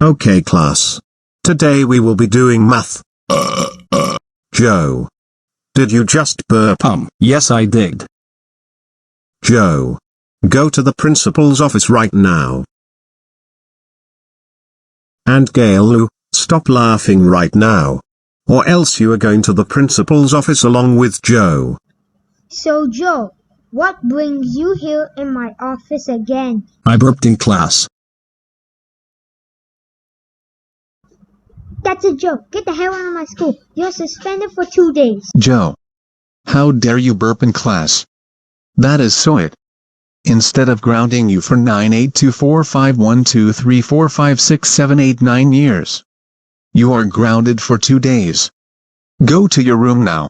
Okay class. Today we will be doing math. Joe. Did you just burp? Yes I did. Joe. Go to the principal's office right now. And Gail, stop laughing right now. Or else you are going to the principal's office along with Joe. So Joe, what brings you here in my office again? I burped in class. That's a joke. Get the hell out of my school. You're suspended for 2 days. Joe. How dare you burp in class? That is so it. Instead of grounding you for 9824512345678 9 years. You are grounded for 2 days. Go to your room now.